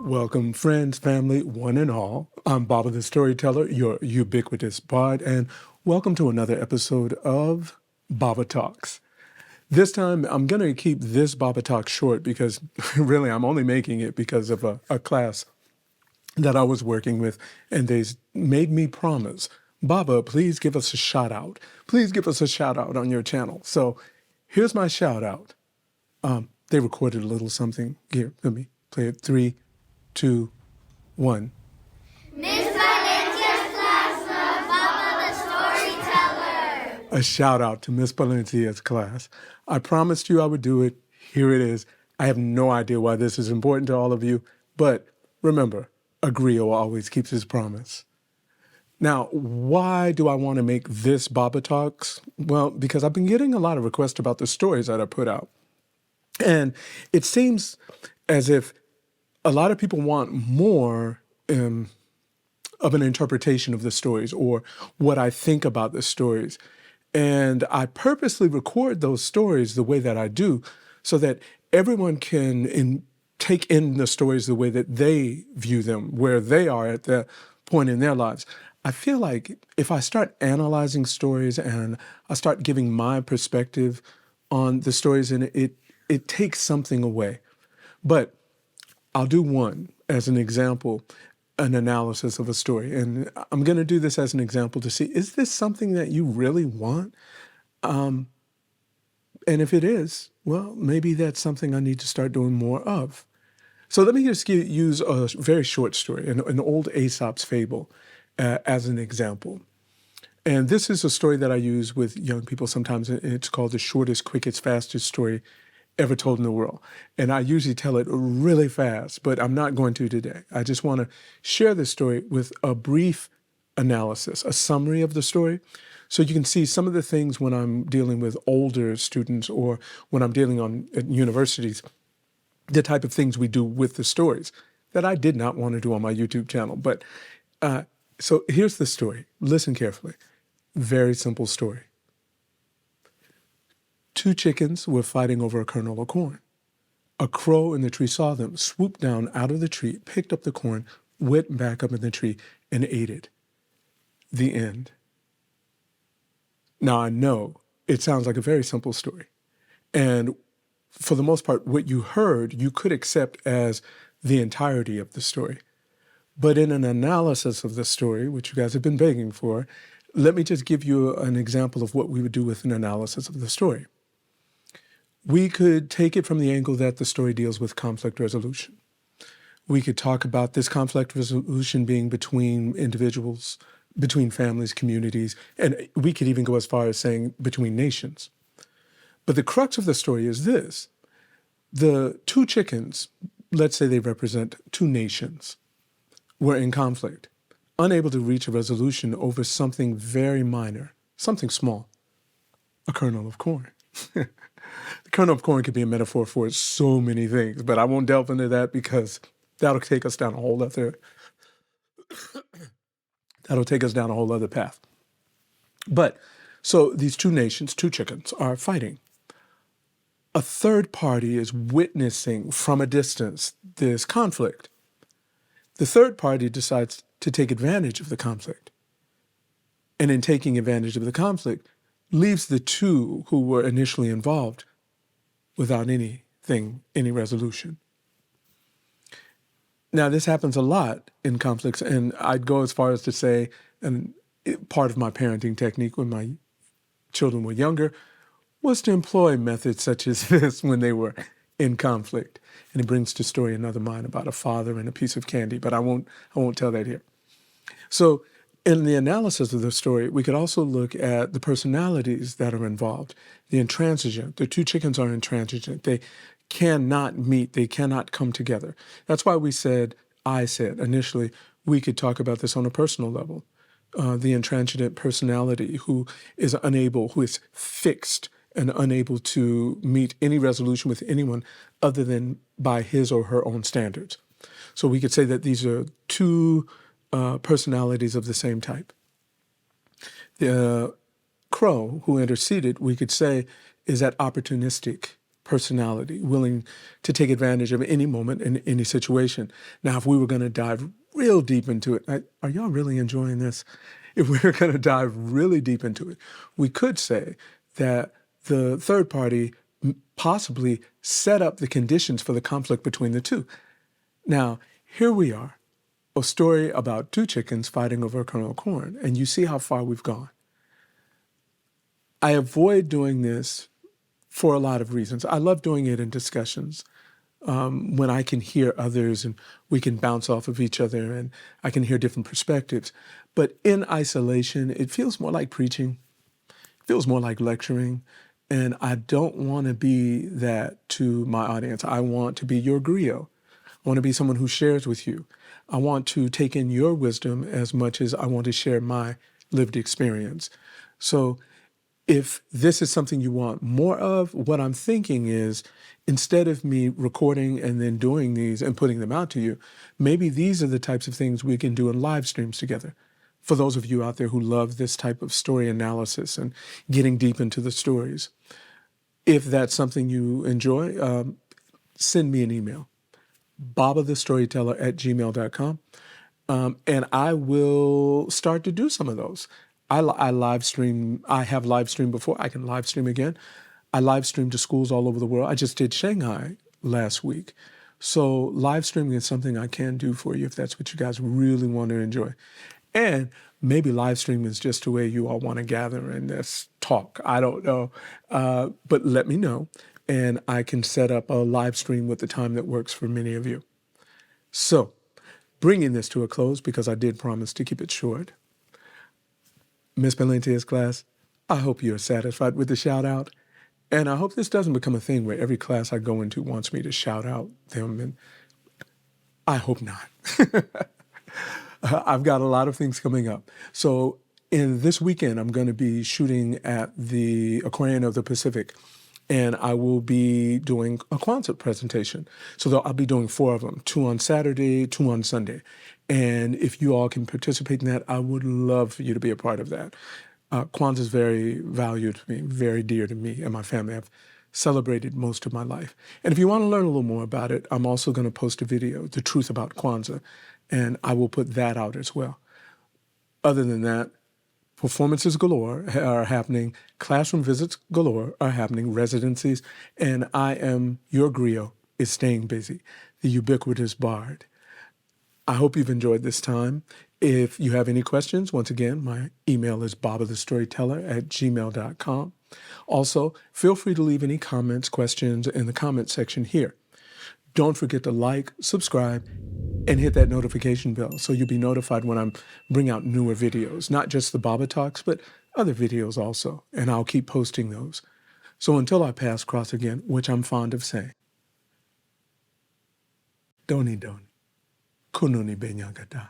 Welcome, friends, family, one and all. I'm Baba the Storyteller, your ubiquitous bard, and welcome to another episode of Baba Talks. This time, I'm going to keep this Baba Talk short because really I'm only making it because of a class that I was working with, and they made me promise, Baba, please give us a shout out. Please give us a shout out on your channel. So here's my shout out. They recorded a little something. Here, let me play it. 3, 2, 1. Miss Palencia's class of Baba the Storyteller. A shout out to Miss Palencia's class. I promised you I would do it. Here it is. I have no idea why this is important to all of you, but remember, a griot always keeps his promise. Now, why do I want to make this Baba Talks? Well, because I've been getting a lot of requests about the stories that I put out. And it seems as if a lot of people want more of an interpretation of the stories or what I think about the stories. And I purposely record those stories the way that I do so that everyone can take in the stories the way that they view them, where they are at that point in their lives. I feel like if I start analyzing stories and I start giving my perspective on the stories, and it takes something away. But I'll do one as an example, an analysis of a story. And I'm going to do this as an example to see, is this something that you really want? And if it is, well, maybe that's something I need to start doing more of. So let me just use a very short story, an old Aesop's fable as an example. And this is a story that I use with young people sometimes. It's called the shortest, quickest, fastest story ever told in the world. And I usually tell it really fast, but I'm not going to today. I just want to share this story with a brief analysis, a summary of the story, so you can see some of the things when I'm dealing with older students or when I'm dealing at universities, the type of things we do with the stories that I did not want to do on my YouTube channel. But so here's the story. Listen carefully. Very simple story. 2 chickens were fighting over a kernel of corn. A crow in the tree saw them, swooped down out of the tree, picked up the corn, went back up in the tree, and ate it. The end. Now, I know it sounds like a very simple story. And for the most part, what you heard, you could accept as the entirety of the story. But in an analysis of the story, which you guys have been begging for, let me just give you an example of what we would do with an analysis of the story. We could take it from the angle that the story deals with conflict resolution. We could talk about this conflict resolution being between individuals, between families, communities, and we could even go as far as saying between nations. But the crux of the story is this. The 2 chickens, let's say they represent 2 nations, were in conflict, unable to reach a resolution over something very minor, something small, a kernel of corn. The kernel of corn could be a metaphor for so many things, but I won't delve into that because that'll take us down a whole other path. But so these 2 nations, 2 chickens, are fighting. A third party is witnessing from a distance this conflict. The third party decides to take advantage of the conflict. And in taking advantage of the conflict, leaves the 2 who were initially involved without any resolution. Now, this happens a lot in conflicts, and I'd go as far as to say, and part of my parenting technique when my children were younger was to employ methods such as this when they were in conflict. And it brings to story another mind about a father and a piece of candy, but I won't tell that here. So in the analysis of the story, we could also look at the personalities that are involved, the intransigent. The 2 chickens are intransigent. They cannot meet. They cannot come together. That's why I said initially, we could talk about this on a personal level. The intransigent personality who is fixed and unable to meet any resolution with anyone other than by his or her own standards. So we could say that these are 2 personalities of the same type. The crow who interceded, we could say, is that opportunistic personality, willing to take advantage of any moment in any situation. Now, if we were going to dive real deep into it, are y'all really enjoying this? If we were going to dive really deep into it, we could say that the third party possibly set up the conditions for the conflict between the two. Now, here we are, a story about two chickens fighting over a kernel of corn, and you see how far we've gone. I avoid doing this for a lot of reasons. I love doing it in discussions when I can hear others and we can bounce off of each other and I can hear different perspectives. But in isolation, it feels more like preaching, it feels more like lecturing, and I don't want to be that to my audience. I want to be your griot. I want to be someone who shares with you. I want to take in your wisdom as much as I want to share my lived experience. So if this is something you want more of, what I'm thinking is, instead of me recording and then doing these and putting them out to you, maybe these are the types of things we can do in live streams together. For those of you out there who love this type of story analysis and getting deep into the stories, if that's something you enjoy, send me an email, babathestoryteller@gmail.com. And I will start to do some of those. I live stream. I have live streamed before. I can live stream again. I live stream to schools all over the world. I just did Shanghai last week. So live streaming is something I can do for you if that's what you guys really want to enjoy. And maybe live stream is just the way you all want to gather and just talk. I don't know. But let me know, and I can set up a live stream with the time that works for many of you. So, bringing this to a close, because I did promise to keep it short, Miss Palencia's class, I hope you're satisfied with the shout out. And I hope this doesn't become a thing where every class I go into wants me to shout out them. And I hope not. I've got a lot of things coming up. So in this weekend, I'm going to be shooting at the Aquarium of the Pacific. And I will be doing a Kwanzaa presentation. So I'll be doing 4 of them, 2 on Saturday, 2 on Sunday. And if you all can participate in that, I would love for you to be a part of that. Kwanzaa is very valued to me, very dear to me and my family. I've celebrated most of my life. And if you want to learn a little more about it, I'm also going to post a video, The Truth About Kwanzaa, and I will put that out as well. Other than that, performances galore are happening, classroom visits galore are happening, residencies, and I am, your griot, is staying busy, the ubiquitous bard. I hope you've enjoyed this time. If you have any questions, once again, my email is babathestoryteller@gmail.com. Also, feel free to leave any comments, questions in the comment section here. Don't forget to like, subscribe, and hit that notification bell so you'll be notified when I bring out newer videos, not just the Baba Talks, but other videos also, and I'll keep posting those. So until I pass cross again, which I'm fond of saying, Doni Doni, Kununi Benyagada.